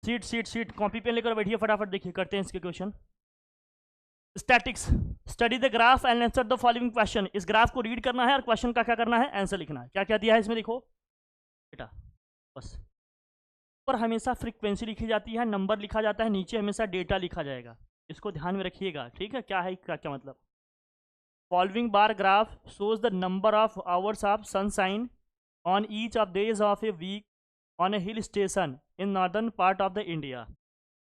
Seat copy pen लेकर बैठिए फटाफट, देखिए करते हैं इसके question. Statics, study the graph and answer the following question. इस ग्राफ को रीड करना है और क्वेश्चन का क्या करना है, आंसर लिखना है। क्या क्या दिया है इसमें देखो बेटा, बस ऊपर हमेशा फ्रीक्वेंसी लिखी जाती है, नंबर लिखा जाता है, नीचे हमेशा डेटा लिखा जाएगा, इसको ध्यान में रखिएगा, ठीक है। क्या है, क्या क्या मतलब। Following bar graph shows the number of hours of sunshine on each of days of a week on a hill station in northern part of the India.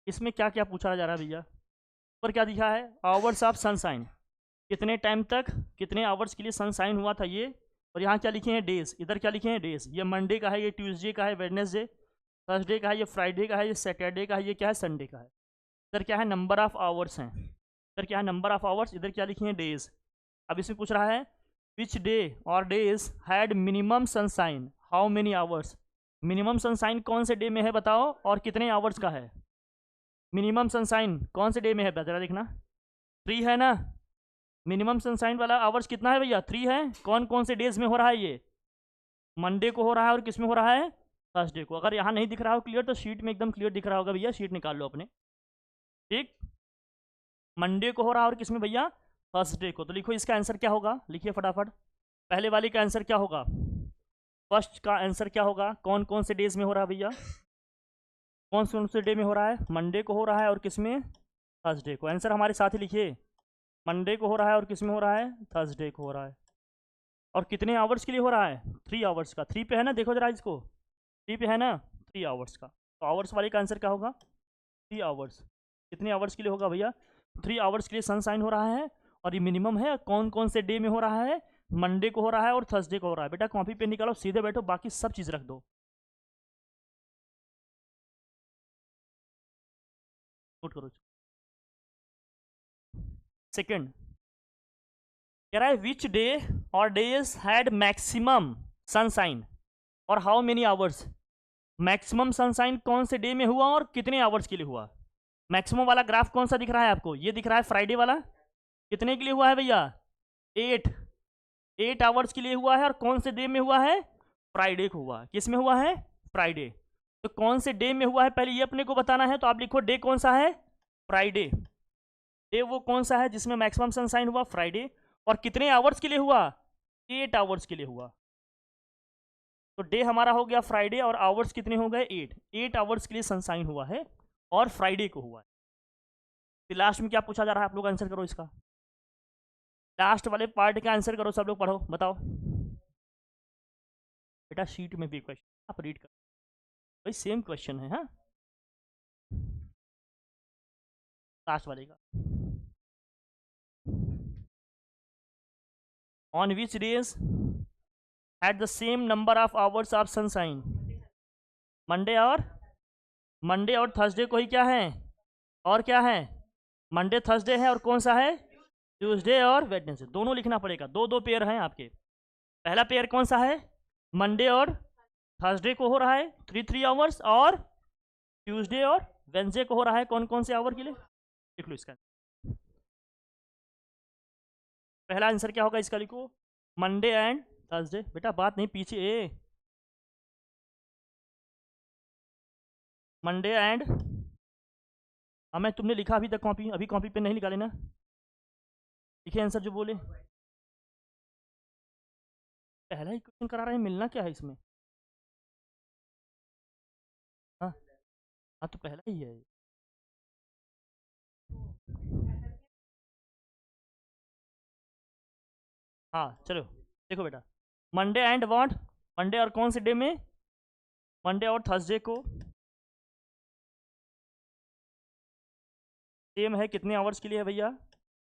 इसमें क्या क्या पूछा जा रहा है भैया, ऊपर क्या दिखा है, आवर्स ऑफ सनशाइन, कितने टाइम तक कितने आवर्स के लिए सनशाइन हुआ था ये, और यहाँ क्या लिखे हैं, डेज, इधर क्या लिखे हैं, डेज। ये मंडे का है, ये ट्यूसडे का है, वेडनेसडे, थर्सडे का है, ये फ्राइडे का है, ये सैटरडे का है, ये क्या है, संडे का है। इधर क्या है, नंबर ऑफ आवर्स हैं, इधर क्या है, नंबर ऑफ आवर्स, इधर क्या लिखे हैं, डेज। अब इसमें पूछ रहा है विच डे और days had minimum sunshine, how many hours. Minimum sunshine कौन से डे में है बताओ, और कितने आवर्स का है। मिनिमम सनशाइन कौन से डे में है जरा देखना, 3 है ना। मिनिमम सनशाइन वाला आवर्स कितना है भैया, 3 है। कौन कौन से डेज में हो रहा है, ये मंडे को हो रहा है, और किस में हो रहा है, थर्सडे को। अगर यहाँ नहीं दिख रहा हो क्लियर तो शीट में एकदम क्लियर दिख रहा होगा भैया, शीट निकाल लो अपने, ठीक। मंडे को हो रहा है और किस में भैया, थर्सडे को। तो लिखो इसका आंसर क्या होगा, लिखिए फटाफट। पहले वाले का आंसर क्या होगा, फर्स्ट का आंसर क्या होगा, कौन कौन से डेज में हो रहा है भैया, कौन से डे में हो रहा है, मंडे को हो रहा है और किस में, थर्सडे को। आंसर हमारे साथ ही लिखिए, मंडे को हो रहा है और किस में हो रहा है, थर्सडे को हो रहा है। और कितने आवर्स के लिए हो रहा है, 3 आवर्स का। 3 पे है ना, देखो जरा इसको, 3 पे है ना, 3 आवर्स का। तो आवर्स वाले का आंसर क्या होगा, 3 आवर्स। कितने आवर्स के लिए होगा भैया, 3 आवर्स के लिए सनशाइन हो रहा है। और ये मिनिमम है, कौन कौन से डे में हो रहा है, मंडे को हो रहा है और थर्सडे को हो रहा है। बेटा कॉपी पे निकालो, सीधे बैठो, बाकी सब चीज़ रख दो, नोट करो। सेकेंड कह रहा है विच डे और डेज हैड मैक्सिमम सनशाइन और how many hours. Maximum sunshine कौन से डे में हुआ और कितने आवर्स के लिए हुआ। मैक्सिमम वाला ग्राफ कौन सा दिख रहा है आपको, ये दिख रहा है फ्राइडे वाला, कितने के लिए हुआ है भैया, 8 आवर्स के लिए हुआ है। और कौन से डे में हुआ है, फ्राइडे को हुआ। किस में हुआ है, फ्राइडे। तो कौन से डे में हुआ है पहले ये अपने को बताना है, तो आप लिखो डे कौन सा है, फ्राइडे। डे वो कौन सा है जिसमें मैक्सिमम सनशाइन हुआ, फ्राइडे। और कितने आवर्स के लिए हुआ, 8 आवर्स के लिए हुआ। तो डे हमारा हो गया फ्राइडे और आवर्स कितने हो गए, 8 आवर्स के लिए सनशाइन हुआ है और फ्राइडे को हुआ है। फिर लास्ट में क्या पूछा जा रहा है, आप लोग आंसर करो इसका, लास्ट वाले पार्ट का आंसर करो, सब लोग पढ़ो बताओ। बेटा शीट में भी क्वेश्चन आप रीड करो, भाई सेम क्वेश्चन है। हाँ लास्ट वाले का, on which days had the same number of hours of sunshine. Monday और थर्सडे को ही क्या है, और क्या है, मंडे थर्सडे है, और कौन सा है, ट्यूसडे और वेडनेसडे। दोनों लिखना पड़ेगा, दो दो पेयर हैं आपके। पहला पेयर कौन सा है, मंडे और थर्सडे को हो रहा है 3 आवर्स, और ट्यूसडे और वेडनेसडे को हो रहा है कौन कौन से आवर के लिए, लिख लो इसका। पहला आंसर क्या होगा इसका, लिखो मंडे एंड थर्सडे। बेटा बात नहीं पीछे, मंडे एंड, हमें तुमने लिखा अभी तक कॉपी, अभी कॉपी पे नहीं निकाले ना, लिखे आंसर जो बोले। पहला ही क्वेश्चन करा रहे हैं, मिलना क्या है इसमें। हाँ हाँ तो पहला ही है। हाँ चलो देखो बेटा, मंडे एंड वॉट, मंडे और कौन से डे में, मंडे और थर्सडे को सेम है, कितने आवर्स के लिए है भैया,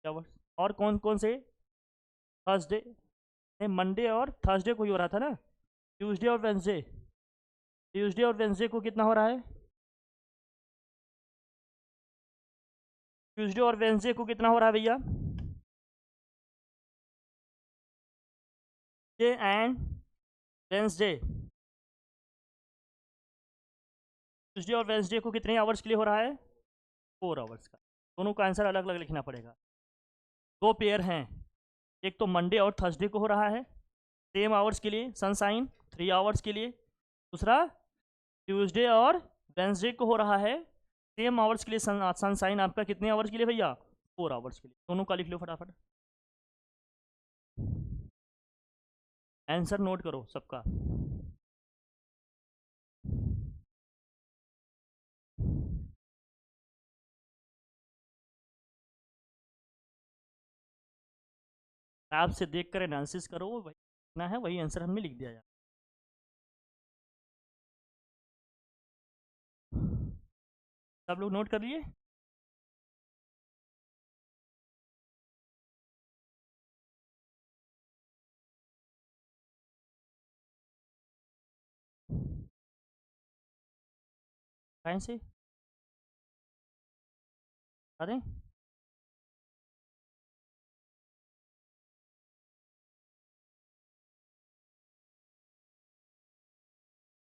आवर्स। और कौन कौन से, थर्सडे, मंडे और थर्सडे को ही हो रहा था ना, ट्यूसडे और वेंसडे, ट्यूसडे और वेंसडे को कितना हो रहा है, ट्यूसडे और वेंसडे को कितना हो रहा है भैया, डे एंड वेंसडे, ट्यूसडे और वेंसडे को कितने आवर्स के लिए हो रहा है, 4 आवर्स का। दोनों का आंसर अलग अलग लिखना पड़ेगा। दो पेयर हैं, एक तो मंडे और थर्सडे को हो रहा है सेम आवर्स के लिए सनशाइन 3 आवर्स के लिए, दूसरा ट्यूसडे और वेंसडे को हो रहा है सेम आवर्स के लिए सनशाइन आपका कितने आवर्स के लिए भैया 4 आवर्स के लिए। दोनों का लिख लो फटाफट, आंसर नोट करो सबका। आपसे देख कर एनालिसिस करो, वही ना है वही आंसर हमने लिख दिया यार। सब लोग नोट कर लिए? कहीं से अरे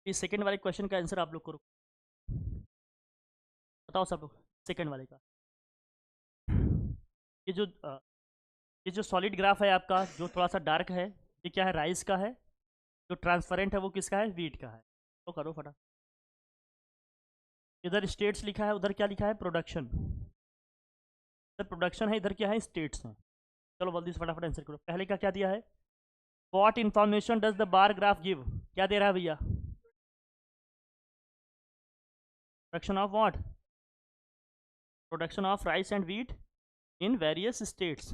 इस सेकंड वाले क्वेश्चन का आंसर आप लोग करो, बताओ सब लोग सेकंड वाले का। ये जो ये जो सॉलिड ग्राफ है आपका, जो थोड़ा सा डार्क है, ये क्या है? राइस का है। जो ट्रांसपेरेंट है वो किसका है? वीट का है। तो करो फटा। इधर स्टेट्स लिखा है, उधर क्या लिखा है? प्रोडक्शन। इधर प्रोडक्शन है, इधर क्या है? स्टेट्स हैं। चलो जल्दी से फटाफट आंसर करो। पहले का क्या दिया है? What information does the bar graph give? क्या दे रहा है भैया? Production of what? Production of rice and wheat in various states.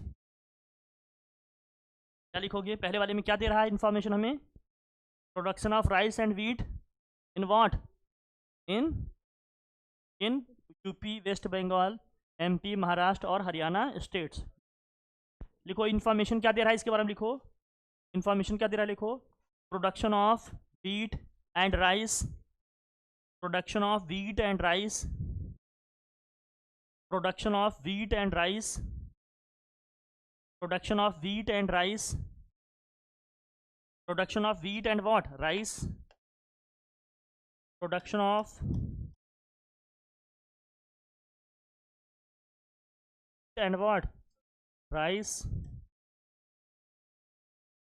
क्या लिखोगे? पहले वाले में क्या दे रहा है इंफॉर्मेशन हमें? Production of rice and wheat in what? In in UP, West Bengal, MP, Maharashtra और हरियाणा स्टेट्स। लिखो इंफॉर्मेशन क्या दे रहा है इसके बारे में लिखो। इंफॉर्मेशन क्या दे रहा है लिखो। Production of wheat and rice, production of wheat and rice, production of wheat and rice, production of wheat and rice, production of wheat and what? Rice, production of and what? Rice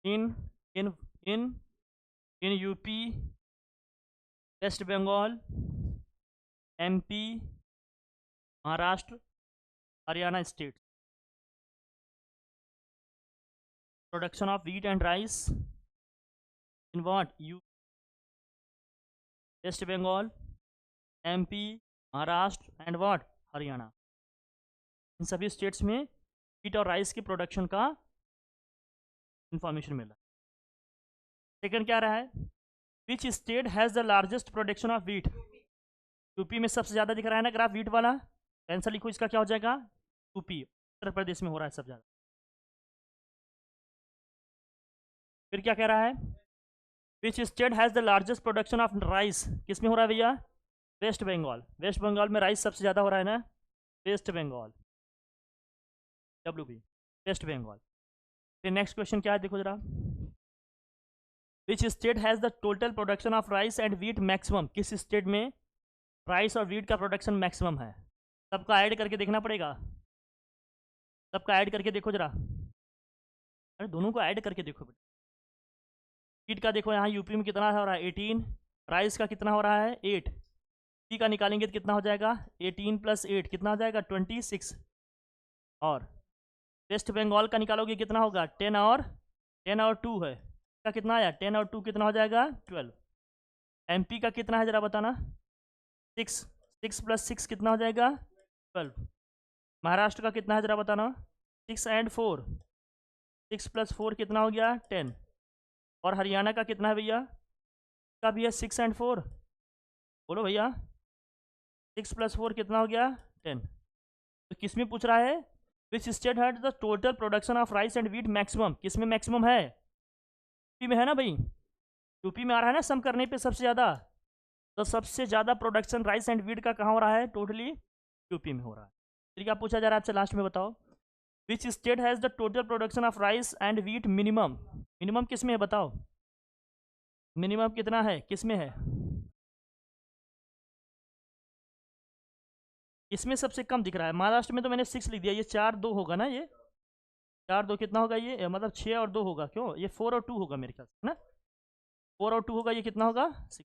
in in in in UP, West Bengal, MP, Maharashtra, Haryana state. Production of wheat and rice in what? West Bengal, MP, Maharashtra and what? Haryana. इन सभी states में wheat और rice की production का information मिला। Second क्या रहा है? विच state has the largest production of wheat? UP में सबसे ज़्यादा दिख रहा है ना ग्राफ व्हीट वाला। आंसर लिखो इसका क्या हो जाएगा? यूपी, उत्तर प्रदेश में हो रहा है सबसे ज़्यादा। फिर क्या कह रहा है? विच state has the largest production of rice? किस में हो रहा है भैया? वेस्ट बंगाल। वेस्ट बंगाल में राइस सबसे ज़्यादा हो रहा है ना। वेस्ट बंगाल, WB, वेस्ट बंगाल। फिर नेक्स्ट क्वेश्चन क्या है देखो जरा। Which state has the total production of rice and wheat maximum? किस स्टेट में राइस और व्हीट का प्रोडक्शन मैक्सिमम है? सबका ऐड करके देखना पड़ेगा, सबका ऐड करके देखो जरा। अरे दोनों को ऐड करके देखो। व्हीट का देखो यहाँ यूपी में कितना हो रहा है? 18। राइस का कितना हो रहा है? 8। टी का निकालेंगे तो कितना हो जाएगा? 18 + 8 कितना हो जाएगा? 26। और वेस्ट बंगाल का निकालोगे कितना होगा? 10 और 2 है का कितना आया? 10 और 2 कितना हो जाएगा? 12। एमपी का कितना है जरा बताना? 6। 6 + 6 कितना हो जाएगा? 12। महाराष्ट्र का कितना है जरा बताना? 6 और 4, 6 + 4 कितना हो गया? 10। और हरियाणा का कितना है भैया? का भी है 6 और 4। बोलो भैया 6 + 4 कितना हो गया? 10। तो किस में पूछ रहा है? Which state had the total production of rice and wheat maximum? किस में मैक्सिमम है? यूपी में है ना भाई। यूपी में आ रहा है ना सम करने पे सबसे ज़्यादा। तो सबसे ज़्यादा प्रोडक्शन राइस एंड व्हीट का कहाँ हो रहा है? टोटली यूपी में हो रहा है। फिर क्या पूछा जा रहा है आपसे लास्ट में बताओ। विच state has the total production of rice and wheat minimum? Minimum किस में है बताओ? मिनिमम कितना है? किस में है? इसमें सबसे कम दिख रहा है। महाराष्ट्र में तो मैंने 6 लिख दिया, ये 4-2 होगा ना। ये 4-2 कितना होगा? ये मतलब 6 और 2 होगा। क्यों? ये 4 और 2 होगा मेरे ख्याल से, है ना। 4 और 2 होगा, ये कितना होगा? 6।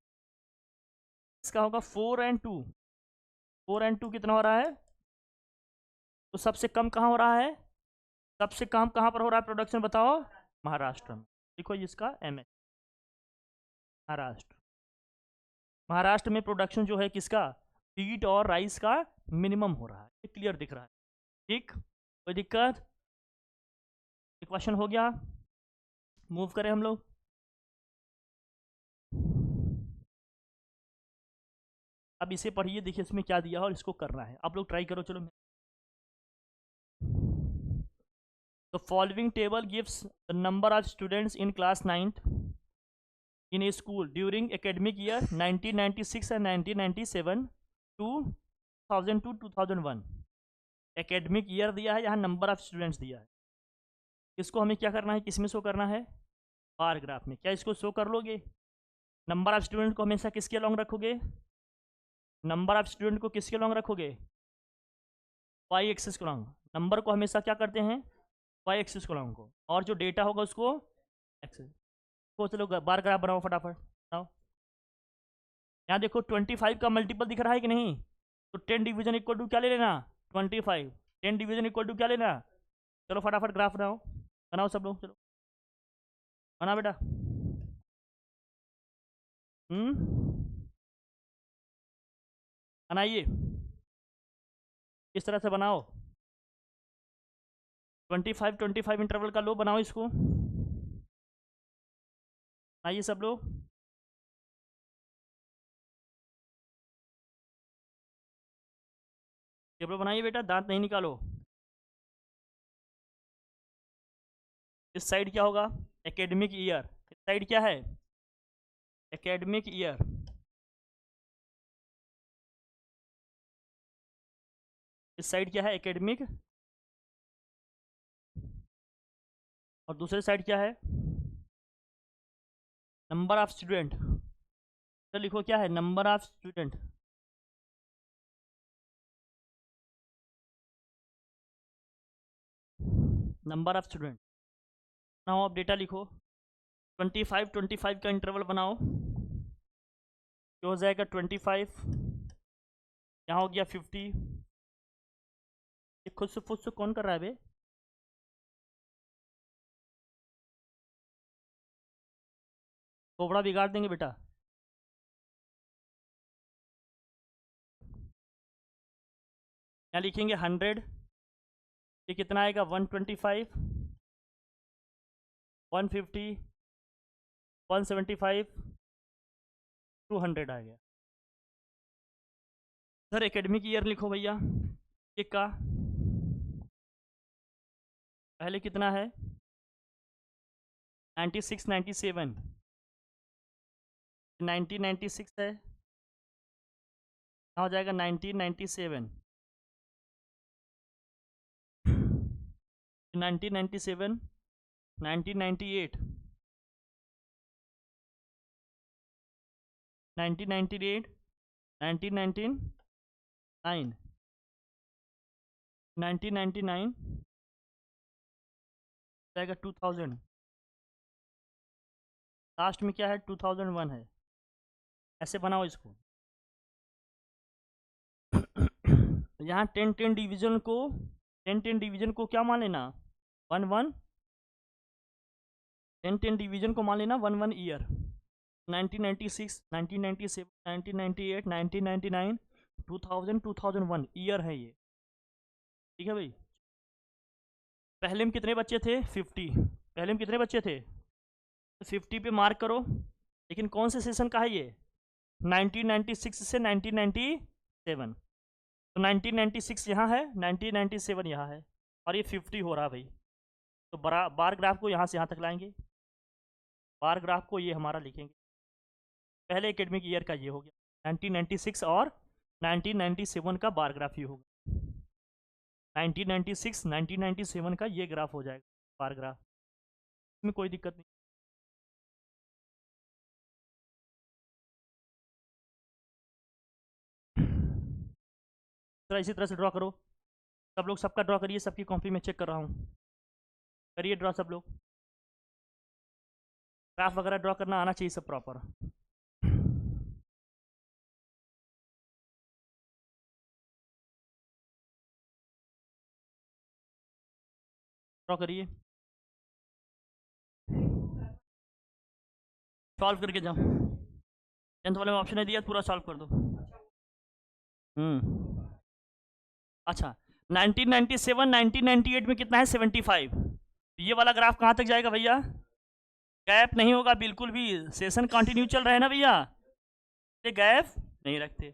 इसका होगा 4 and 2। 4 and 2 कितना हो रहा है? तो सबसे कम कहाँ हो रहा है? सबसे कम कहाँ पर हो रहा है प्रोडक्शन बताओ? महाराष्ट्र में। देखो इसका एम एच महाराष्ट्र। महाराष्ट्र में प्रोडक्शन जो है किसका? व्हीट और राइस का मिनिमम हो रहा है। ये क्लियर दिख रहा है। ठीक, कोई दिक्कत? क्वेश्चन हो गया, मूव करें हम लोग। अब इसे पढ़िए, देखिए इसमें क्या दिया है और इसको करना है। आप लोग ट्राई करो। चलो, the following table gives the number of students in class 9th in a school during academic year 1996 and 1997 to 2002 2001। Academic year दिया है, यहाँ नंबर ऑफ स्टूडेंट्स दिया है। इसको हमें क्या करना है, किसमें शो करना है? बार ग्राफ में। क्या इसको शो कर लोगे? नंबर ऑफ स्टूडेंट को हमेशा किसके अलॉन्ग रखोगे? नंबर ऑफ स्टूडेंट को किसके अलॉन्ग रखोगे? वाई एक्सिस को अलॉन्ग। नंबर को हमेशा क्या करते हैं? वाई एक्सिस को अलॉन्ग को, और जो डेटा होगा उसको एक्सिस को। चलो बार ग्राफ बनाओ फटाफट, बनाओ। यहाँ देखो 25 का मल्टीपल दिख रहा है कि नहीं? तो 10 डिवीजन इक्वल टू क्या ले लेना? 25। 10 डिवीजन इक्वल टू क्या लेना? चलो फटाफट ग्राफ बनाओ, बनाओ सब लोग, चलो बना बेटा। बनाइए, इस तरह से बनाओ। 25 इंटरवल का लो, बनाओ इसको, बनाइए सब लोग। टेबल बनाइए बेटा, दांत नहीं निकालो। इस साइड क्या होगा? Academic year. इस साइड क्या है? Academic year. इस साइड क्या है? एकेडमिक। और दूसरे साइड क्या है? Number of student. तो लिखो क्या है? Number of student. Number of student बनाओ, अब डेटा लिखो। 25 का इंटरवल बनाओ। क्या हो जाएगा? 25, यहाँ हो गया 50। ये खुद से कौन कर रहा है बे? कोबड़ा बिगाड़ देंगे बेटा। यहाँ लिखेंगे 100। ये कितना आएगा? 125, 150, 175, 200 आ गया। सर एकेडमिक ईयर लिखो भैया। एक का पहले कितना है? 96, 97, 1996 है, हो जाएगा 1997, 1997, 1998, 1998, 1999, 1999 जाएगा 2000। लास्ट में क्या है? 2001 है। ऐसे बनाओ इसको। यहाँ 10 डिवीजन को 10 डिवीजन को क्या मान लेना? 1 10 डिवीजन को मान लेना 1 ईयर। 1996, 1997, 1998, 1999, 2000, 2001 ईयर है ये। ठीक है भाई। पहले में कितने बच्चे थे? 50। पहले में कितने बच्चे थे? 50 पे मार्क करो। लेकिन कौन से सेशन का है ये? 1996 से 1997। तो 1996 यहाँ है, 1997 यहाँ है, और ये 50 हो रहा है भाई। तो बार ग्राफ को यहाँ से यहाँ तक लाएंगे। बार ग्राफ को ये हमारा लिखेंगे। पहले एकेडमिक ईयर का ये हो गया 1996, और 1997 का बार ग्राफ ही होगा। 1996, 1997 का ये ग्राफ हो जाएगा, बार ग्राफ। इसमें कोई दिक्कत नहीं। इसी तरह से ड्रॉ करो सब लोग। सबका ड्रॉ करिए, सबकी कॉपी में चेक कर रहा हूँ। करिए ड्रॉ सब लोग। ग्राफ वगैरह ड्रॉ करना आना चाहिए सब प्रॉपर। ड्रॉ करिए, सॉल्व करके जाओ। 10th वाले में ऑप्शन है दिया, पूरा सॉल्व कर दो। अच्छा 1997 1998 में कितना है 75। ये वाला ग्राफ कहाँ तक जाएगा भैया? गैप नहीं होगा बिल्कुल भी, सेशन कंटिन्यू चल रहा है ना भैया, ये गैप नहीं रखते,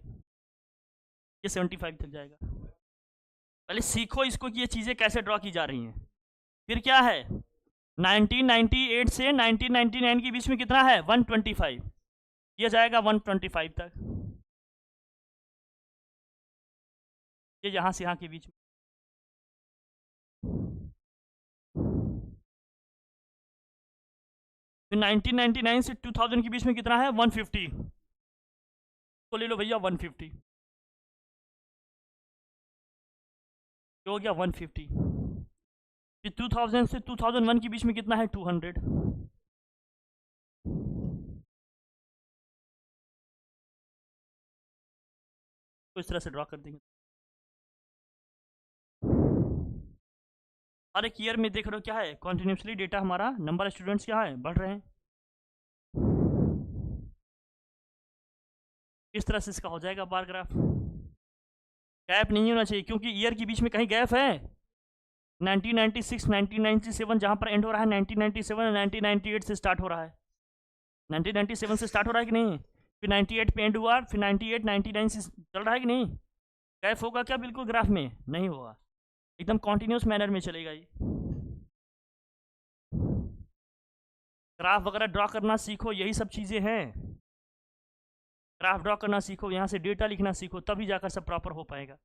ये 75 तक जाएगा। पहले सीखो इसको कि ये चीज़ें कैसे ड्रॉ की जा रही हैं। फिर क्या है 1998 से 1999 के बीच में कितना है 125, ये जाएगा 125 तक, ये यहाँ से यहाँ के बीच में। फिर 1999 से 2000 के बीच में कितना है 150, तो ले लो भैया 150, हो गया 150। फिर 2000 से 2001 के बीच में कितना है 200, तो इस तरह से ड्रॉ कर देंगे। हर एक ईयर में देख रहे हो क्या है कॉन्टिन्यूसली डेटा, हमारा नंबर ऑफ स्टूडेंट्स क्या है बढ़ रहे हैं। इस तरह से इसका हो जाएगा बार ग्राफ। गैप नहीं होना चाहिए क्योंकि ईयर के बीच में कहीं गैप है। 1996 1997 जहाँ पर एंड हो रहा है 1997 1998 से स्टार्ट हो रहा है, 1997 से स्टार्ट हो रहा है कि नहीं, फिर 98 पे एंड हुआ, फिर 98 99 से चल रहा है कि नहीं। गैप होगा क्या बिल्कुल ग्राफ में? नहीं होगा, एकदम कॉन्टिन्यूस मैनर में चलेगा ये। ग्राफ वगैरह ड्रॉ करना सीखो, यही सब चीज़ें हैं। ग्राफ ड्रॉ करना सीखो, यहाँ से डेटा लिखना सीखो, तभी जाकर सब प्रॉपर हो पाएगा।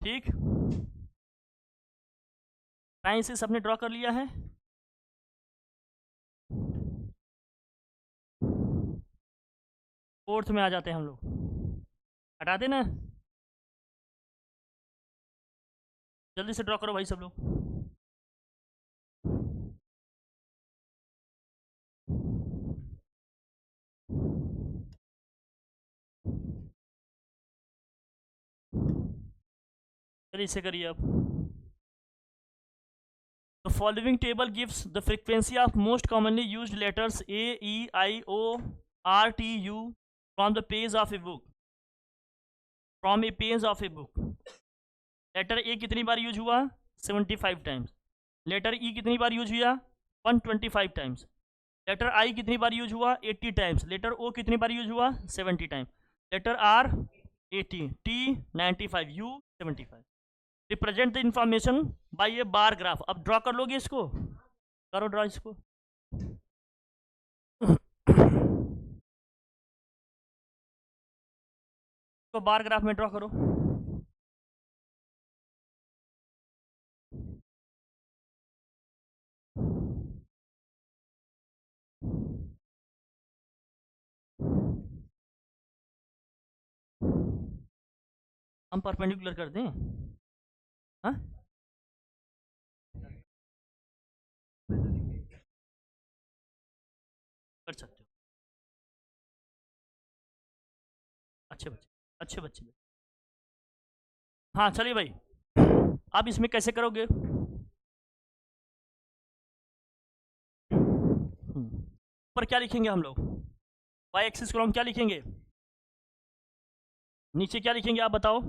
ठीक, टाइम से सबने ड्रॉ कर लिया है। फोर्थ में आ जाते हैं हम लोग, हटा देना, जल्दी से ड्रॉ करो भाई सब लोग। चलिए इसे करिए अब। The following table gives the frequency of most commonly used letters A, E, I, O, R, T, U from the page of a book. From a page of a book. Letter A कितनी बार use हुआ 75 times, letter ई कितनी बार use हुआ 125 times, letter आई कितनी बार use हुआ 80 times, letter ओ कितनी बार यूज हुआ 70 times, letter R 80, T 95, U 75। Represent the information by a bar graph. अब ड्रॉ कर लोगे इसको, करो ड्रॉ इसको। तो बार ग्राफ में ड्रॉ करो। हम परपेंडिकुलर कर दें, हाँ कर सकते हो, अच्छे बच्चे अच्छे बच्चे। हाँ चलिए भाई, अब इसमें कैसे करोगे? ऊपर क्या लिखेंगे हम लोग, वाई एक्सिस कॉलम क्या लिखेंगे, नीचे क्या लिखेंगे आप बताओ,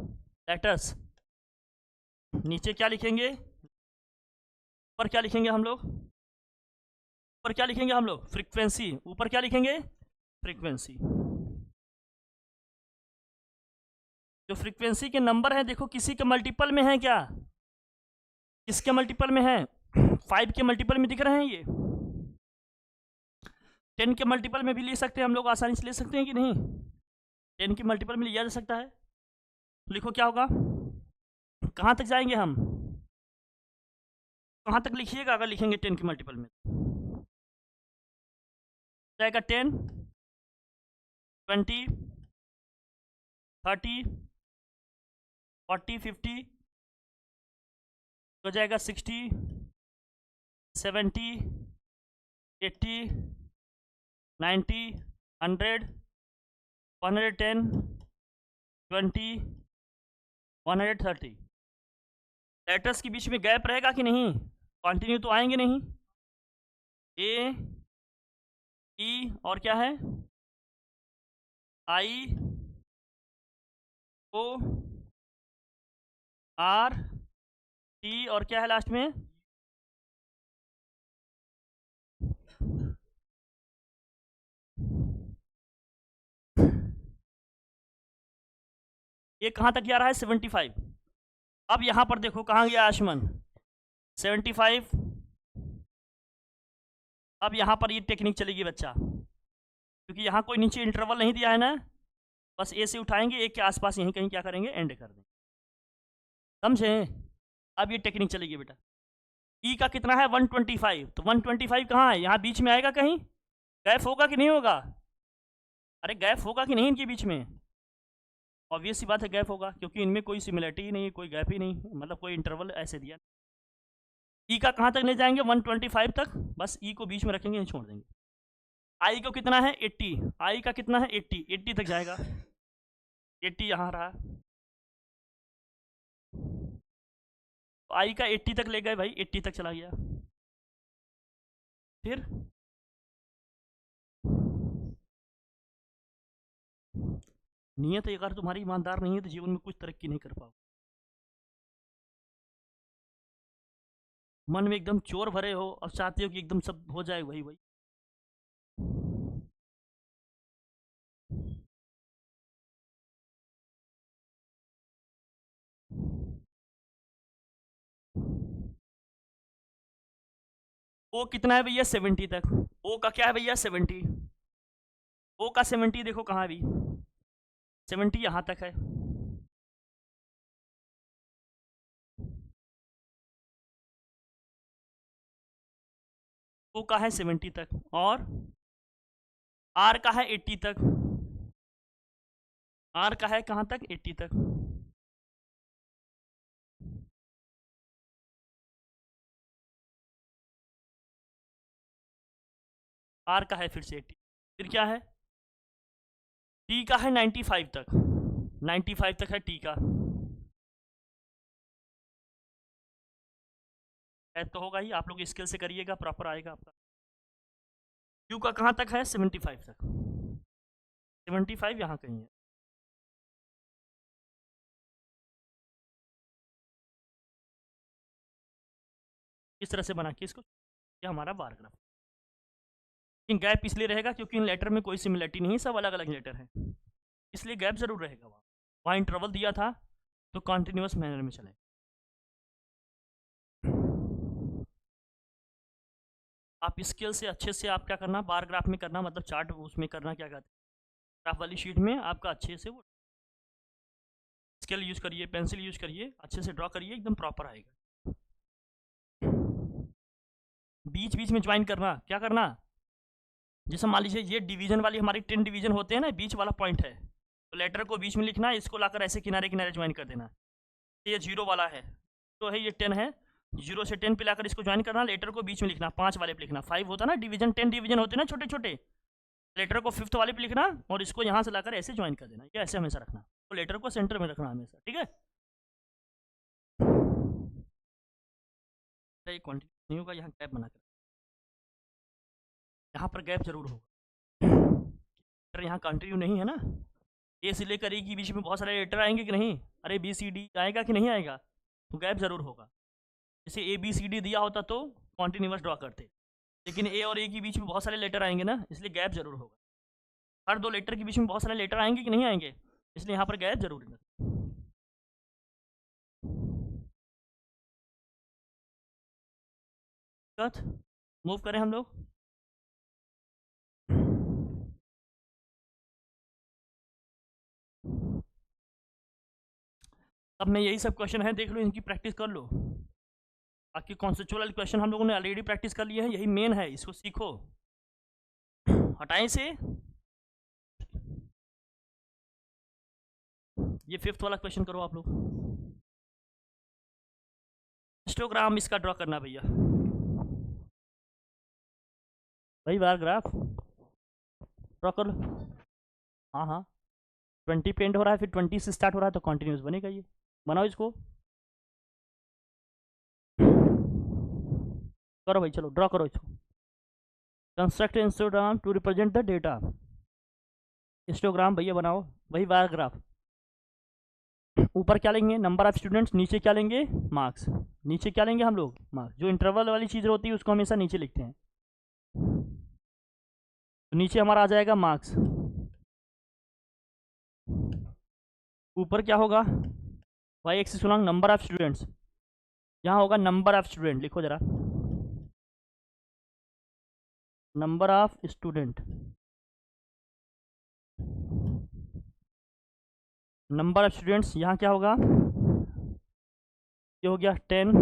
लेटर्स। नीचे क्या लिखेंगे, ऊपर क्या लिखेंगे हम लोग, ऊपर क्या लिखेंगे हम लोग फ्रीक्वेंसी, ऊपर क्या लिखेंगे फ्रीक्वेंसी। जो फ्रीक्वेंसी के नंबर हैं देखो किसी के मल्टीपल में है क्या, किसके मल्टीपल में है 5 के मल्टीपल में दिख रहे हैं, ये 10 के मल्टीपल में भी ले सकते हैं हम लोग, आसानी से ले सकते हैं कि नहीं, 10 के मल्टीपल में लिया जा सकता है। तो लिखो क्या होगा, कहाँ तक जाएंगे हम, कहाँ तक लिखिएगा अगर लिखेंगे 10 के मल्टीपल में, जाएगा 10 20 30 40 50, हो जाएगा 60 70 80 90 100 110 20 130 लेटर्स के बीच में गैप रहेगा कि नहीं, कंटिन्यू तो आएंगे नहीं। ए ई और क्या है, आई ओ आर टी और क्या है लास्ट में, ये कहाँ तक जा रहा है 75। अब यहाँ पर देखो कहाँ गया आशमन 75। अब यहाँ पर ये टेक्निक चलेगी बच्चा, क्योंकि यहाँ कोई नीचे इंटरवल नहीं दिया है ना, बस ए से उठाएंगे, एक के आसपास यहीं कहीं क्या करेंगे, एंड कर देंगे, समझे। अब ये टेक्निक चलेगी बेटा। ई का कितना है 125, तो 125 कहाँ है, यहाँ बीच में आएगा कहीं, गैप होगा कि नहीं होगा, अरे गैप होगा कि नहीं इनके बीच में, ऑब्वियस सी बात है गैप होगा, क्योंकि इनमें कोई सिमिलरिटी ही नहीं, कोई गैप ही नहीं, मतलब कोई इंटरवल ऐसे दिया। ई का कहाँ तक ले जाएंगे 125 तक, बस ई को बीच में रखेंगे, छोड़ देंगे। आई को कितना है 80, आई का कितना है 80, 80 तक जाएगा, 80 यहाँ रहा, तो आई का 80 तक ले गए भाई, 80 तक चला गया। फिर नियत अगर तुम्हारी ईमानदार नहीं है तो जीवन में कुछ तरक्की नहीं कर पाओ। मन में एकदम चोर भरे हो, अब चाहते हो कि एकदम सब हो जाए वही वही। ओ कितना है भैया 70 तक, ओ का क्या है भैया 70, ओ का 70 देखो कहाँ भी 70 यहाँ तक है, ओ का है 70 तक, और आर का है 80 तक, आर का है कहाँ तक 80 तक, आर का है फिर से 80, फिर क्या है टी का है 95 तक, 95 तक है टी का, तो होगा ही, आप लोग स्किल से करिएगा प्रॉपर आएगा आपका। क्यू का कहाँ तक है 75 तक, 75 यहाँ कहीं है। इस तरह से बना के इसको, ये हमारा बार ग्राफ। इन गैप इसलिए रहेगा क्योंकि इन लेटर में कोई सिमिलरिटी नहीं, सब अलग अलग लेटर है, इसलिए गैप जरूर रहेगा। वहाँ इंटरवल दिया था तो कॉन्टिन्यूस मैनर में चले। आप स्केल से अच्छे से आप क्या करना, बार ग्राफ में करना, मतलब चार्ट उसमें करना, क्या कहते हैं ग्राफ वाली शीट में आपका अच्छे से वो स्केल यूज करिए, पेंसिल यूज करिए, अच्छे से ड्रॉ करिए, एकदम प्रॉपर आएगा। बीच बीच में ज्वाइन करना, क्या करना, जैसे मान लीजिए ये डिवीजन वाली हमारी 10 डिवीजन होते हैं ना, बीच वाला पॉइंट है, तो लेटर को बीच में लिखना है, इसको लाकर ऐसे किनारे किनारे ज्वाइन कर देना। ये 0 वाला है तो है, ये 10 है, 0 से 10 पे लाकर इसको ज्वाइन करना, लेटर को बीच में लिखना, 5 वाले पे लिखना, 5 होता ना डिवीजन, 10 डिवीजन होते ना छोटे छोटे, लेटर को 5th वाले पे लिखना और इसको यहाँ से लाकर ऐसे ज्वाइन कर देना, ये ऐसे हमेशा रखना, तो लेटर को सेंटर में रखना हमेशा, ठीक है। ये क्वांटिटी नहीं होगा, यहाँ गैप बनाकर, यहाँ पर गैप जरूर होगा, यहाँ कंटिन्यू नहीं है ना, ए से लेकर ई के बीच में बहुत सारे लेटर आएंगे कि नहीं, अरे बी सी डी आएगा कि नहीं आएगा, तो गैप जरूर होगा। जैसे ए बी सी डी दिया होता तो कॉन्टिन्यूस ड्रॉ करते, लेकिन ए और ए के बीच में बहुत सारे लेटर आएंगे ना, इसलिए गैप जरूर होगा। हर 2 लेटर के बीच में बहुत सारे लेटर आएंगे कि नहीं आएंगे, इसलिए यहाँ पर गैप जरूर है। मूव करें हम लोग। अब मैं यही सब क्वेश्चन है, देख लो, इनकी प्रैक्टिस कर लो। बाकी कॉन्सेप्चुअल क्वेश्चन हम लोगों ने ऑलरेडी प्रैक्टिस कर लिए हैं, यही मेन है, इसको सीखो। हटाएं से ये 5th वाला क्वेश्चन करो आप लोग। हिस्टोग्राम इसका ड्रॉ करना भैया, भाई बार ग्राफ ड्रॉ कर लो। हाँ हाँ 20 पे एंड हो रहा है, फिर 20 से स्टार्ट हो रहा है, तो कंटिन्यूस बनेगा ये, बनाओ इसको, करो भाई, चलो ड्रॉ करो इसको। Construct histogram to represent the data. Histogram भैया बनाओ, वही बार ग्राफ। ऊपर क्या लेंगे, नंबर ऑफ स्टूडेंट्स, नीचे क्या लेंगे, मार्क्स। नीचे क्या लेंगे हम लोग, मार्क्स। जो इंटरवल वाली चीज़ होती है उसको हमेशा नीचे लिखते हैं, तो नीचे हमारा आ जाएगा मार्क्स। ऊपर क्या होगा, Y axis along number of students, यहाँ होगा नंबर ऑफ स्टूडेंट। लिखो जरा, number of student, number of students यहाँ क्या होगा, ये हो गया 10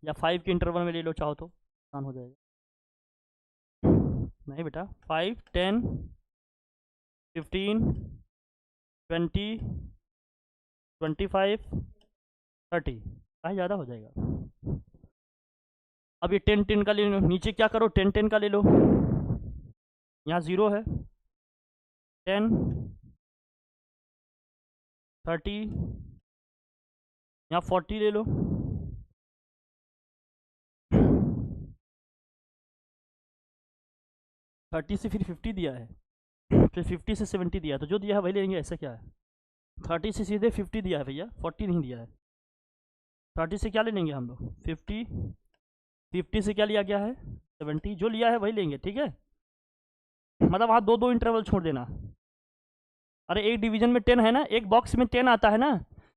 या 5 के इंटरवल में ले लो चाहो तो, आसान हो जाएगा। नहीं बेटा, 5, 10, 15, 20, 25, 30, कहीं ज़्यादा हो जाएगा। अब ये 10, 10 का ले लो, नीचे क्या करो, 10, 10 का ले लो, यहाँ 0 है, 10, 30, यहाँ 40 ले लो, 30 से फिर 50 दिया है, फिर 50 से 70 दिया है, तो जो दिया है वही लेंगे। ऐसा क्या है, 30 से सीधे 50 दिया है भैया, 40 नहीं दिया है। 30 से क्या ले लेंगे हम लोग, 50, 50 से क्या लिया गया है, 70, जो लिया है वही लेंगे, ठीक है। मतलब वहाँ दो दो इंटरवल छोड़ देना। अरे एक डिवीजन में 10 है ना, एक बॉक्स में 10 आता है ना,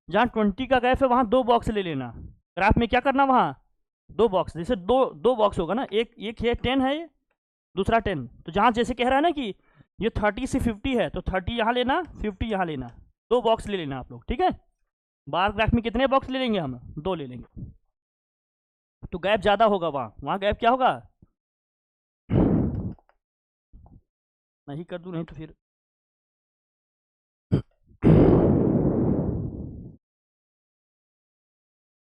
जहाँ 20 का गैप है वहाँ 2 बॉक्स ले लेना। ग्राफ में क्या करना, वहाँ 2 बॉक्स, जैसे दो बॉक्स होगा ना, एक ये 10 है, दूसरा 10, तो जहाँ जैसे कह रहा है ना कि ये 30 से 50 है, तो 30 यहाँ लेना, 50 यहाँ लेना, 2 बॉक्स ले लेना आप लोग, ठीक है। बार ग्राफ में कितने बॉक्स ले लेंगे हम, 2 ले लेंगे, तो गैप ज़्यादा होगा वहाँ गैप क्या होगा, नहीं कर दूँ नहीं तो फिर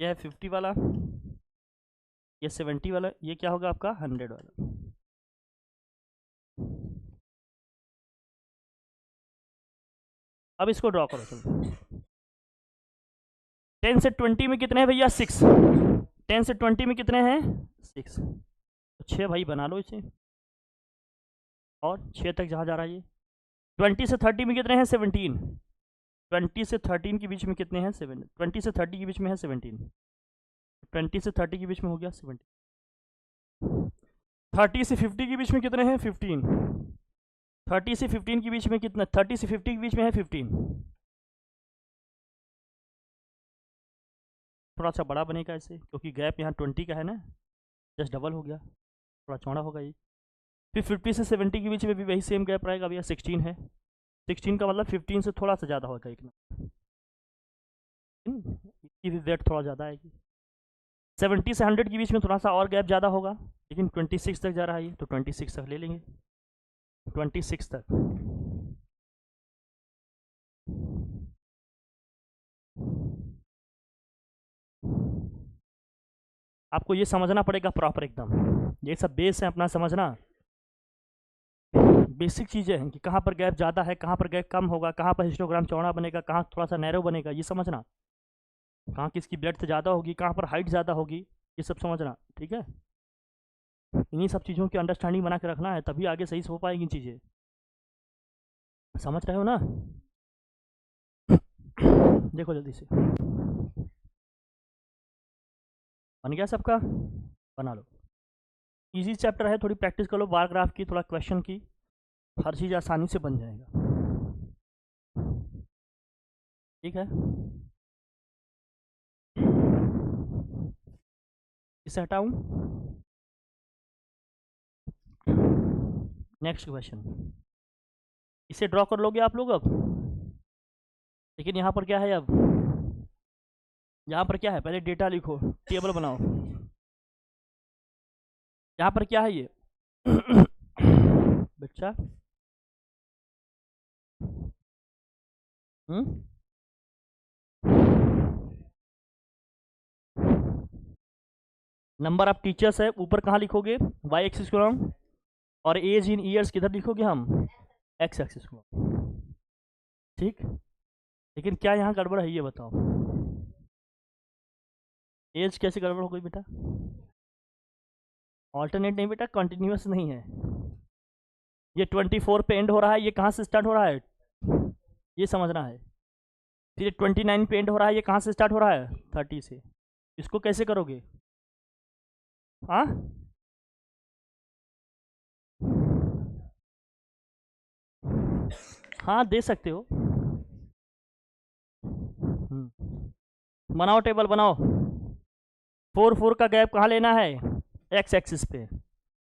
यह है 50 वाला, ये 70 वाला, ये क्या होगा आपका 100 वाला। अब इसको ड्रॉ करो, चलो। 10 से 20 में कितने हैं भैया, 6। 10 से 20 में कितने हैं, 6, तो 6 भाई बना लो इसे, और 6 तक जहाँ जा रहा है ये। 20 से 30 में कितने हैं, 17। 20 से 13 के बीच में कितने हैं, 7। 20 से 30 के बीच में है 17, 20 से 30 के बीच में हो गया 17। 30 से 50 के बीच में कितने हैं, 15। 30 से 15 के बीच में कितना, 30 से 50 के बीच में है 15। थोड़ा सा बड़ा बनेगा ऐसे, क्योंकि गैप यहाँ 20 का है ना, जस्ट डबल हो गया, थोड़ा चौड़ा होगा ये। फिर 50 से 70 के बीच में भी वही सेम गैप रहेगा भैया, 16 है। 16 का मतलब 15 से थोड़ा सा ज़्यादा होगा, एक ना, इसकी भी वेट थोड़ा ज़्यादा आएगी। 70 से 100 के बीच में थोड़ा सा और गैप ज़्यादा होगा, लेकिन 26 तक जा रहा है ये, तो 26 तक ले लेंगे, 26 तक। आपको ये समझना पड़ेगा प्रॉपर एकदम, ये सब बेस है अपना समझना, बेसिक चीज़ें हैं कि कहाँ पर गैप ज़्यादा है, कहाँ पर गैप कम होगा, कहाँ पर हिस्टोग्राम चौड़ा बनेगा, कहाँ थोड़ा सा नैरो बनेगा, ये समझना। कहाँ किसकी ब्रेड्थ ज़्यादा होगी, कहाँ पर हाइट ज़्यादा होगी, ये सब समझना, ठीक है। इन्हीं सब चीज़ों की अंडरस्टैंडिंग बना के रखना है, तभी आगे सही से हो पाएगी चीज़ें, समझ रहे हो ना। देखो जल्दी से, बन गया सबका, बना लो। इजी चैप्टर है, थोड़ी प्रैक्टिस कर लो बार ग्राफ की, थोड़ा क्वेश्चन की, हर चीज़ आसानी से बन जाएगा, ठीक है। इसे हटाऊं, नेक्स्ट क्वेश्चन, इसे ड्रॉ कर लोगे आप लोग अब, लेकिन यहाँ पर क्या है, अब यहाँ पर क्या है, पहले डेटा लिखो, टेबल बनाओ। यहाँ पर क्या है ये बच्चा, नंबर ऑफ टीचर्स है, ऊपर कहाँ लिखोगे, वाई एक्सिस को, और एज इन ईयर्स किधर लिखोगे हम, एक्स एक्सिस को, ठीक। लेकिन क्या यहाँ गड़बड़ है ये बताओ, एज कैसे गड़बड़ हो गई बेटा? ऑल्टरनेट नहीं बेटा, कंटिन्यूस नहीं है। ये 24 पे एंड हो रहा है, ये कहाँ से स्टार्ट हो रहा है, ये समझना है। फिर 29 पे एंड हो रहा है, ये कहाँ से स्टार्ट हो रहा है, 30 से। इसको कैसे करोगे? हाँ, हाँ दे सकते हो। बनाओ टेबल बनाओ। 4 का गैप कहाँ लेना है, एक्स एक्सिस पे।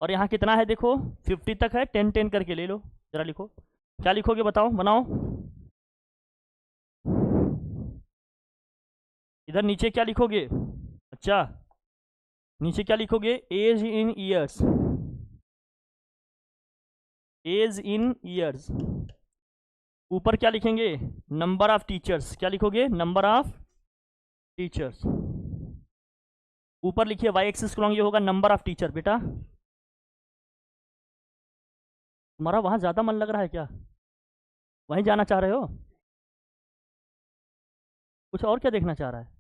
और यहाँ कितना है देखो, 50 तक है, 10 10 करके ले लो। जरा लिखो, क्या लिखोगे बताओ, बनाओ। इधर नीचे क्या लिखोगे? अच्छा, नीचे क्या लिखोगे, age in years, age in years. ऊपर क्या लिखेंगे, नंबर ऑफ टीचर्स, क्या लिखोगे, नंबर ऑफ टीचर्स। ऊपर लिखिए वाई एक्सिस को ये होगा नंबर ऑफ टीचर। बेटा तुम्हारा वहां ज्यादा मन लग रहा है क्या, वहीं जाना चाह रहे हो, कुछ और क्या देखना चाह रहा है?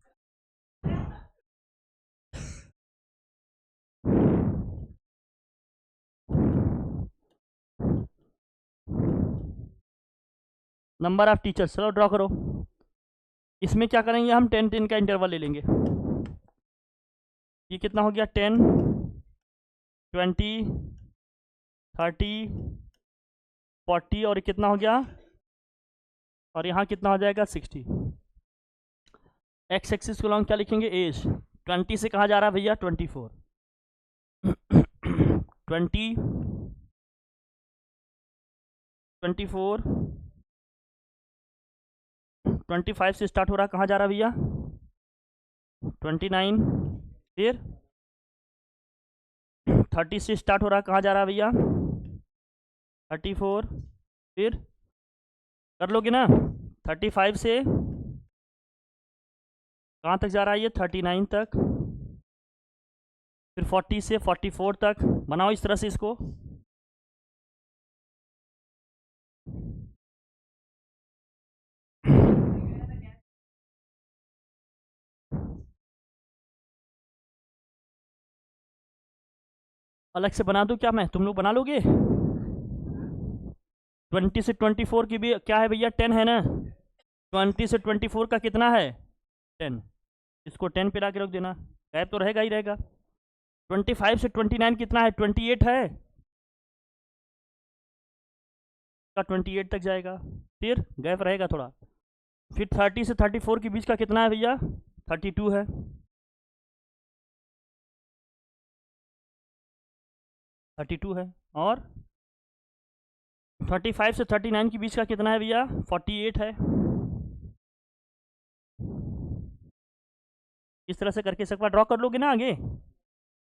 नंबर ऑफ टीचर्स, चलो ड्रॉ करो। इसमें क्या करेंगे हम, 10 10 का इंटरवल ले लेंगे। ये कितना हो गया, 10 20 30 40, और कितना हो गया, और यहाँ कितना हो जाएगा, 60। एक्स एक्सिस को लॉन्ग क्या लिखेंगे, एज। 20 से कहाँ जा रहा है भैया, 24। 20 24 25 से स्टार्ट हो रहा है, कहाँ जा रहा है भैया, 29। फिर 30 से स्टार्ट हो रहा है, कहाँ जा रहा है भैया, 34। फिर कर लोगे ना, 35 से कहाँ तक जा रहा है ये, 39 तक। फिर 40 से 44 तक। बनाओ इस तरह से इसको। अलग से बना दूं क्या मैं, तुम लोग बना लोगे? 20 से 24 की भी क्या है भैया, 10 है ना। 20 से 24 का कितना है, 10। इसको 10 पे ला के रख देना, गैप तो रहेगा ही रहेगा। 25 से 29 कितना है, 28 है का, 28 तक जाएगा। फिर गैप रहेगा थोड़ा। फिर 30 से 34 के बीच का कितना है भैया, 32 है। और 35 से 39 के बीच का कितना है भैया, 48 है। इस तरह से करके एक बार ड्रॉ कर लोगे ना आगे।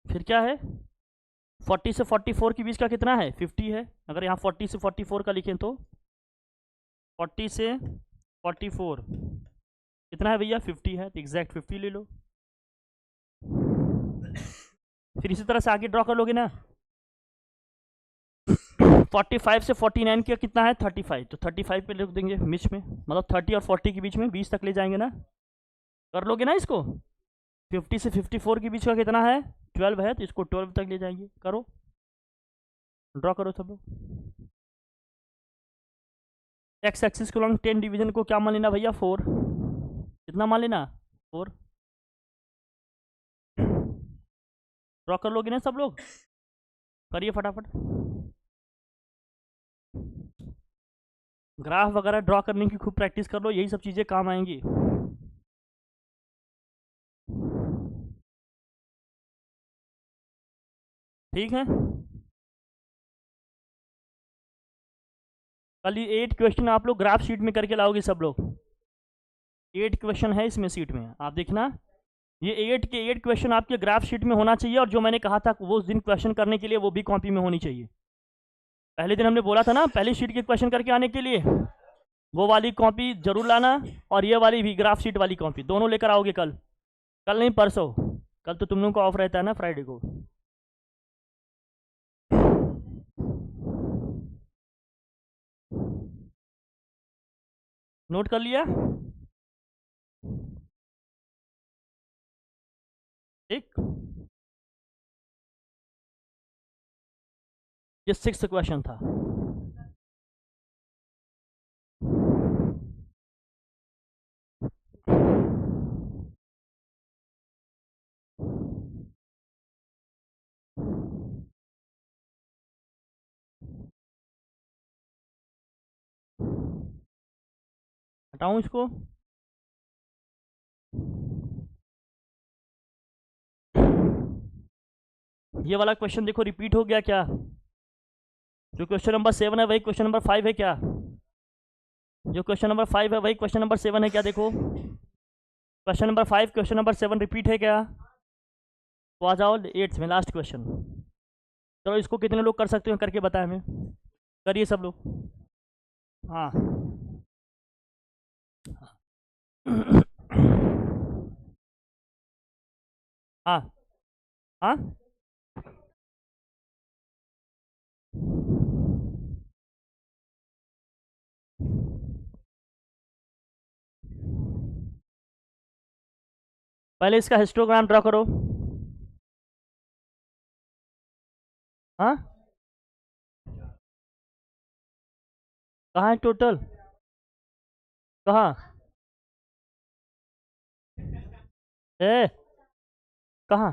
फिर क्या है, 40 से 44 के बीच का कितना है, 50 है। अगर यहाँ 40 से 44 का लिखें तो 40 से 44 कितना है भैया, 50 है, तो एग्जैक्ट 50 ले लो। फिर इसी तरह से आगे ड्रॉ कर लोगे ना। 45 से 49 का कितना है, 35, तो 35 पे लिख देंगे बीच में, मतलब 30 और 40 के बीच में 20 तक ले जाएंगे ना। कर लोगे ना इसको। 50 से 54 के बीच का कितना है, 12 है, तो इसको 12 तक ले जाएंगे। करो, ड्रॉ करो सब लोग। एक्स एक्सिस को लॉन्ग 10 डिवीजन को क्या मान लेना भैया, 4। कितना मान लेना, 4। ड्रॉ कर लोगे ना सब लोग, करिए फटाफट। ग्राफ वगैरह ड्रॉ करने की खूब प्रैक्टिस कर लो, यही सब चीज़ें काम आएंगी। ठीक है, कल ये 8 क्वेश्चन आप लोग ग्राफ शीट में करके लाओगे सब लोग। 8 क्वेश्चन है इसमें सीट में, आप देखना। ये 8 के 8 क्वेश्चन आपके ग्राफ शीट में होना चाहिए, और जो मैंने कहा था वो उस दिन क्वेश्चन करने के लिए वो भी कॉपी में होनी चाहिए। पहले दिन हमने बोला था ना, पहली शीट के क्वेश्चन करके आने के लिए वो वाली कॉपी जरूर लाना, और ये वाली भी ग्राफ शीट वाली कॉपी दोनों लेकर आओगे कल। कल नहीं, परसों। कल तो तुम लोगों को ऑफ रहता है ना, फ्राइडे को। नोट कर लिया। ठीक, ये 6th क्वेश्चन था। हटाऊं इसको? ये वाला क्वेश्चन देखो रिपीट हो गया क्या? जो क्वेश्चन नंबर 7 है वही क्वेश्चन नंबर 5 है क्या? जो क्वेश्चन नंबर 5 है वही क्वेश्चन नंबर 7 है क्या? देखो, question number 5 question number 7 repeat है क्या? तो आ जाओ 8th में, लास्ट क्वेश्चन। चलो इसको कितने लोग कर सकते हो करके बताएं हमें, करिए सब लोग। हाँ हाँ हाँ, पहले इसका हिस्टोग्राम ड्रा करो। हाँ, कहाँ है टोटल? कहाँ? ए, कहाँ?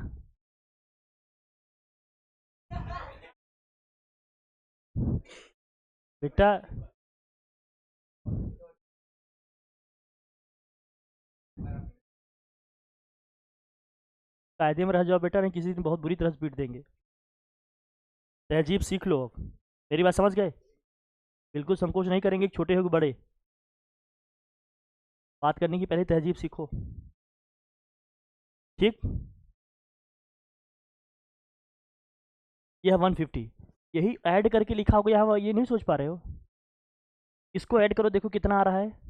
बेटा कायदे में रह जाओ बेटा, नहीं किसी दिन बहुत बुरी तरह से पीट देंगे। तहजीब सीख लो, मेरी बात समझ गए? बिल्कुल संकोच नहीं करेंगे, छोटे हो कि बड़े, बात करने की पहले तहजीब सीखो, ठीक? यह 150 यही ऐड करके लिखा होगा यहाँ, ये नहीं सोच पा रहे हो? इसको ऐड करो, देखो कितना आ रहा है।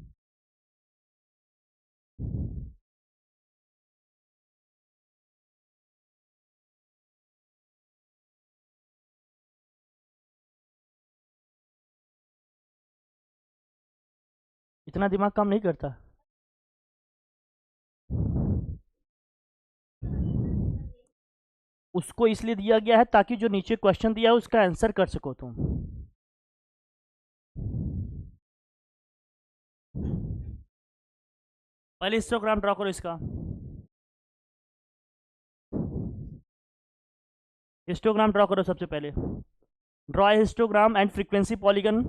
इतना दिमाग काम नहीं करता। उसको इसलिए दिया गया है ताकि जो नीचे क्वेश्चन दिया है उसका आंसर कर सको तुम। पहले हिस्टोग्राम ड्रा करो इसका। हिस्टोग्राम ड्रा करो सबसे पहले। Draw histogram and frequency polygon.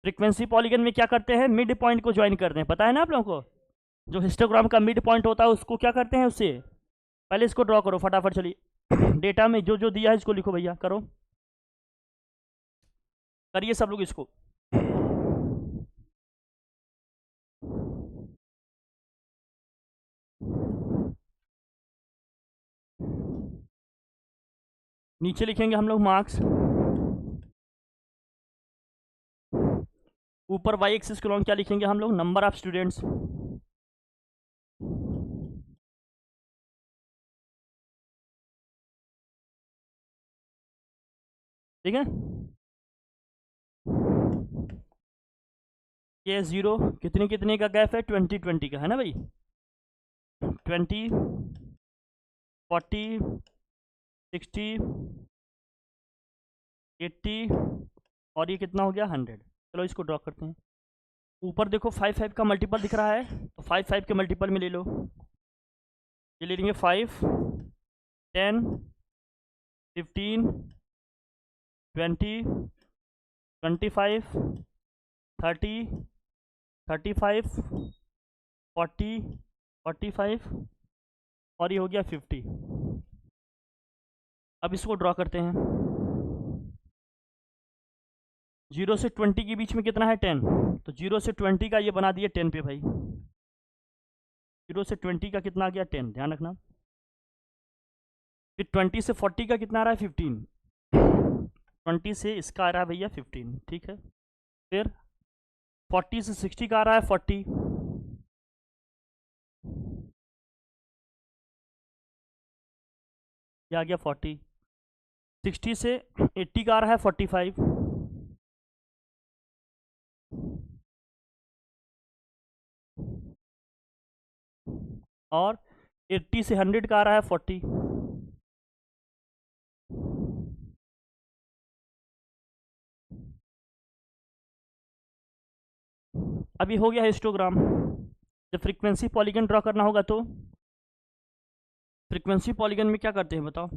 Frequency polygon में क्या करते हैं, मिड पॉइंट को ज्वाइन करते हैं, पता है ना आप लोगों को? जो हिस्टोग्राम का मिड पॉइंट होता है उसको क्या करते हैं, उससे पहले इसको ड्रॉ करो फटाफट। चलिए डेटा में जो जो दिया है इसको लिखो भैया, करो, करिए सब लोग इसको। नीचे लिखेंगे हम लोग मार्क्स, ऊपर वाई एक्सिस के लॉन्ग क्या लिखेंगे हम लोग, नंबर ऑफ स्टूडेंट्स। ठीक है, ये 0 कितने कितने का गैप है, 20-20 का है ना भाई? 20, 40, 60, 80 और ये कितना हो गया, 100। चलो इसको ड्रॉ करते हैं। ऊपर देखो 5 का मल्टीपल दिख रहा है, तो 5 के मल्टीपल में ले लो। ये ले लेंगे 5, 10, 15, 20, 25, 30, 35, 40, 45 और ये हो गया 50। अब इसको ड्रॉ करते हैं। 0 से 20 के बीच में कितना है, 10, तो 0 से 20 का ये बना दिए 10 पे भाई। 0 से 20 का कितना आ गया, 10, ध्यान रखना। फिर 20 से 40 का कितना आ रहा है, 15। 20 से इसका आ रहा है भैया 15, ठीक है। फिर 40 से 60 का आ रहा है 40। ये आ गया 40। 60 से 80 का आ रहा है 45। और 80 से 100 का आ रहा है 40। अभी हो गया हिस्टोग्राम। जब फ्रीक्वेंसी पॉलीगन ड्रॉ करना होगा तो फ्रीक्वेंसी पॉलीगन में क्या करते हैं बताओ?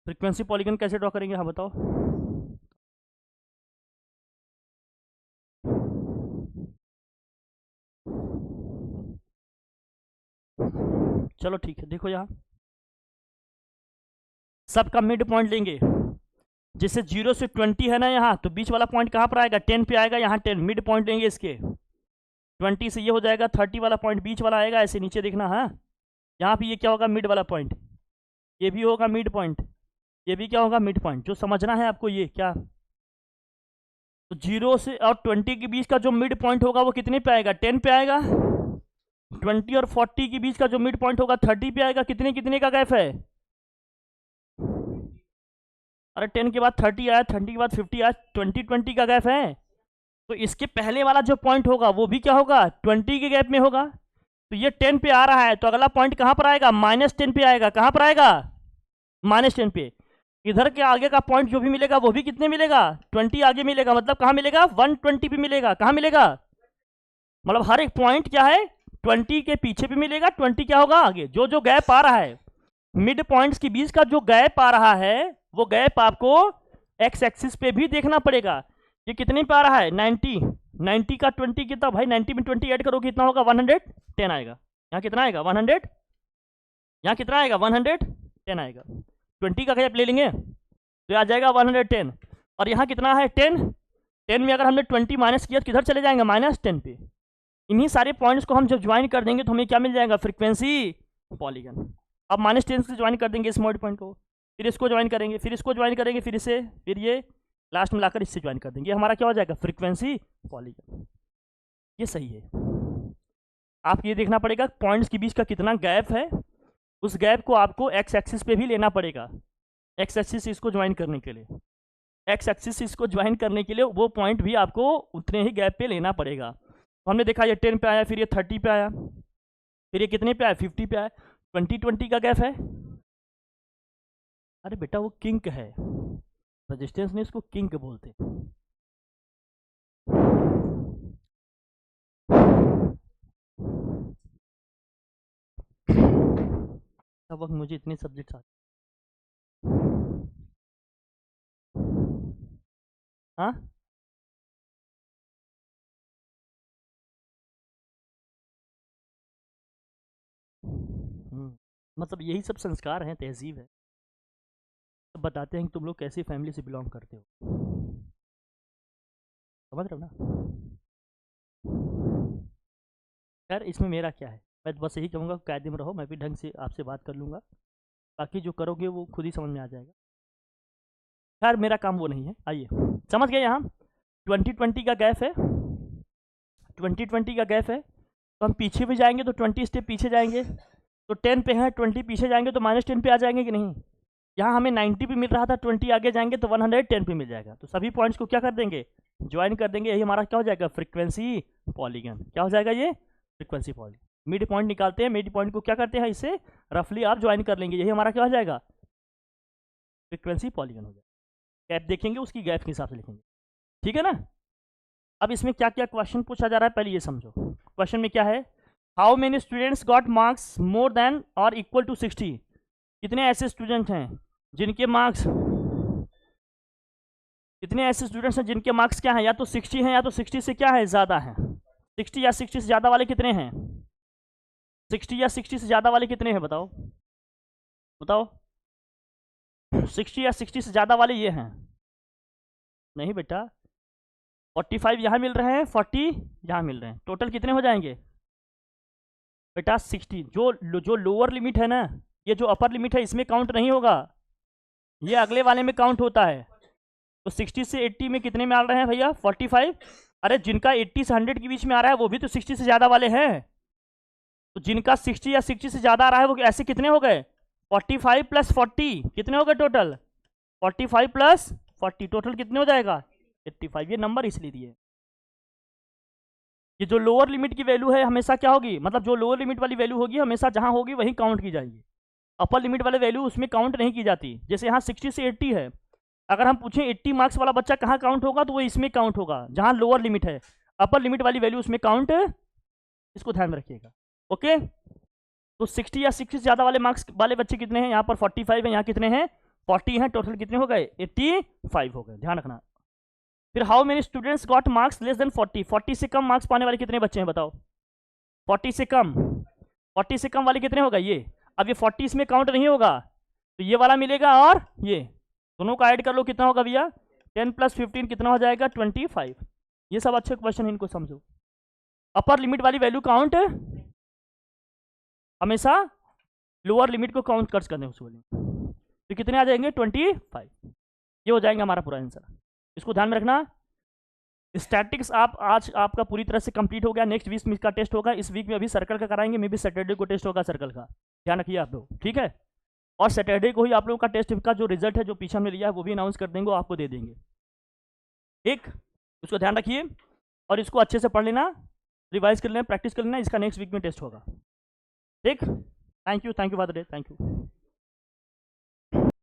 फ्रीक्वेंसी पॉलीगन कैसे ड्रॉ करेंगे, हाँ बताओ। चलो ठीक है, देखो यहाँ सबका मिड पॉइंट लेंगे। जैसे 0 से 20 है ना यहाँ, तो बीच वाला पॉइंट कहाँ पर आएगा? 10 पे आएगा। यहाँ 10 मिड पॉइंट लेंगे इसके। 20 से ये हो जाएगा 30 वाला पॉइंट बीच वाला आएगा, ऐसे नीचे देखना। हाँ, यहाँ पे ये क्या होगा? मिड वाला पॉइंट। ये भी होगा मिड पॉइंट, ये भी क्या होगा? Mid point. जो समझना है आपको ये क्या, तो 0 से और 20 के बीच का जो मिड पॉइंट होगा वो कितने पे आएगा? 10 पे आएगा। 20 और 40 के बीच का जो मिड पॉइंट होगा 30 पे आएगा। कितने कितने का गैप है? अरे 10 के बाद 30 आया, 30 के बाद 50 आया, 20 का गैप है। तो इसके पहले वाला जो पॉइंट होगा वो भी क्या होगा? 20 के गैप में होगा। तो ये 10 पे आ रहा है, तो अगला पॉइंट कहाँ पर आएगा? -10 पे आएगा। कहाँ पर आएगा? -10 पे। इधर के आगे का पॉइंट जो भी मिलेगा वो भी कितने मिलेगा? 20 आगे मिलेगा। मतलब कहाँ मिलेगा? 120 पे मिलेगा। कहाँ मिलेगा? मतलब हर एक पॉइंट क्या है? 20 के पीछे भी मिलेगा, 20 क्या होगा? आगे। जो जो गैप आ रहा है मिड पॉइंट्स के बीच का, जो गैप आ रहा है वो गैप आपको एक्स एक्सिस पे भी देखना पड़ेगा। ये कितने पे आ रहा है? 90 का 20 कितना भाई? 90 में 20 ऐड करो कितना होगा? 110 आएगा। यहाँ कितना आएगा? 100। यहाँ कितना आएगा? 110 आएगा। 20 का गैप ले लेंगे तो आ जाएगा 110। और यहाँ कितना है? 10 में अगर हमने 20 माइनस किया तो किधर चले जाएंगे? -10 पे। इन्हीं सारे पॉइंट्स को हम जब ज्वाइन कर देंगे तो हमें क्या मिल जाएगा? Frequency polygon. अब -10 से ज्वाइन कर देंगे इस मॉड पॉइंट को, फिर इसको ज्वाइन करेंगे, फिर इसको ज्वाइन करेंगे, फिर इसे, फिर ये लास्ट में लाकर इससे ज्वाइन कर देंगे। हमारा क्या हो जाएगा? Frequency polygon. ये सही है। आप ये देखना पड़ेगा पॉइंट्स के बीच का कितना गैप है। उस गैप को आपको एक्स एक्सिस पे भी लेना पड़ेगा। एक्स एक्सिस इसको ज्वाइन करने के लिए, एक्स एक्सिस इसको ज्वाइन करने के लिए वो पॉइंट भी आपको उतने ही गैप पे लेना पड़ेगा। तो हमने देखा ये 10 पे आया, फिर ये 30 पे आया, फिर ये कितने पे आया? 50 पे आया। 20 का गैप है। अरे बेटा वो किंक है, रेजिस्टेंस में इसको किंक बोलते। अब वक्त मुझे इतने सब्जेक्ट्स आते। हाँ, मतलब यही सब संस्कार हैं, तहजीब है। तो बताते हैं कि तुम लोग कैसी फैमिली से बिलोंग करते हो। समझ रहे हो ना? यार इसमें मेरा क्या है, मैं तो बस यही कहूँगा कायदे में रहो, मैं भी ढंग से आपसे बात कर लूँगा, बाकी जो करोगे वो खुद ही समझ में आ जाएगा। यार मेरा काम वो नहीं है। आइए समझ गए। यहाँ 20 का गैप है, 20 का गैप है, तो हम पीछे भी जाएंगे तो 20 स्टेप पीछे जाएंगे, तो 10 पे हैं, 20 पीछे जाएंगे तो -10 पे आ जाएंगे कि नहीं? यहाँ हमें 90 पे मिल रहा था, 20 आगे जाएंगे तो 110 पे मिल जाएगा। तो सभी पॉइंट्स को क्या कर देंगे? ज्वाइन कर देंगे। यही हमारा क्या हो जाएगा? Frequency polygon. क्या हो जाएगा ये? Frequency polygon. मिड पॉइंट निकालते हैं, मिड पॉइंट को क्या करते हैं? इससे रफली आप ज्वाइन कर लेंगे, यही हमारा क्या हो जाएगा? फ्रीक्वेंसी पॉलीगन हो जाएगा। गैप देखेंगे उसकी गैप के हिसाब से लिखेंगे, ठीक है ना? अब इसमें क्या क्या क्वेश्चन पूछा जा रहा है पहले ये समझो। क्वेश्चन में क्या है? How many students got marks more than और इक्वल टू 60? कितने ऐसे स्टूडेंट हैं जिनके मार्क्स, कितने ऐसे स्टूडेंट्स हैं जिनके मार्क्स क्या हैं? या तो 60 हैं या तो 60 से क्या है? ज़्यादा है। 60 या 60 से ज़्यादा वाले कितने हैं? 60 या 60 से ज़्यादा वाले कितने हैं? बताओ बताओ। 60 या 60 से ज़्यादा वाले ये हैं? नहीं बेटा, 45 यहाँ मिल रहे हैं, 40 यहाँ मिल रहे हैं, टोटल कितने हो जाएंगे बेटा? 60। जो लोअर लिमिट है ना, ये जो अपर लिमिट है इसमें काउंट नहीं होगा, ये अगले वाले में काउंट होता है। तो 60 से 80 में कितने में आ रहे हैं भैया? 45। अरे जिनका 80 से 100 के बीच में आ रहा है वो भी तो 60 से ज़्यादा वाले हैं। तो जिनका 60 या 60 से ज़्यादा आ रहा है वो ऐसे कितने हो गए? 45 + 40 कितने हो गए टोटल? 45 + 40 टोटल कितने हो जाएगा? 85। ये नंबर इसलिए दिए। ये जो लोअर लिमिट की वैल्यू है हमेशा क्या होगी? मतलब जो लोअर लिमिट वाली वैल्यू होगी हमेशा जहाँ होगी वहीं काउंट की जाएगी, अपर लिमिट वाले वैल्यू उसमें काउंट नहीं की जाती। जैसे यहाँ 60 से 80 है अगर हम पूछें 80 मार्क्स वाला बच्चा कहाँ काउंट होगा, तो वो इसमें काउंट होगा जहाँ लोअर लिमिट है, अपर लिमिट वाली वैल्यू उसमें काउंट, इसको ध्यान में रखिएगा। ओके, तो 60 या 60 से ज़्यादा वाले मार्क्स वाले बच्चे कितने हैं, यहाँ पर 45 है, यहाँ कितने हैं 40 हैं, टोटल कितने हो गए 85 हो गए, ध्यान रखना। फिर how many students got marks less than 40, 40 से कम मार्क्स पाने वाले कितने बच्चे हैं बताओ, 40 से कम, 40 से कम वाले कितने होगा ये, अब ये 40 इसमें काउंट नहीं होगा, तो ये वाला मिलेगा और ये दोनों का ऐड कर लो, कितना होगा भैया 10 + 15 कितना हो जाएगा 25। ये सब अच्छे क्वेश्चन है, इनको समझो। अपर लिमिट वाली वैल्यू काउंट हमेशा लोअर लिमिट को काउंट कर करने उस वाली, तो कितने आ जाएंगे 25, ये हो जाएगा हमारा पूरा आंसर। इसको ध्यान में रखना। स्टैटिक्स आप आज आपका पूरी तरह से कंप्लीट हो गया, नेक्स्ट वीक का टेस्ट होगा, इस वीक में अभी सर्कल का कराएंगे, मे भी सैटरडे को टेस्ट होगा सर्कल का, ध्यान रखिए आप लोग, ठीक है। और सैटरडे को ही आप लोगों का टेस्ट का जो रिजल्ट है जो पीछे हमने लिया है वो भी अनाउंस कर देंगे, आपको दे देंगे, ठीक। उसको ध्यान रखिए और इसको अच्छे से पढ़ लेना, रिवाइज कर लेना, प्रैक्टिस कर लेना, इसका नेक्स्ट वीक में टेस्ट होगा, ठीक। Thank you for the day, thank you.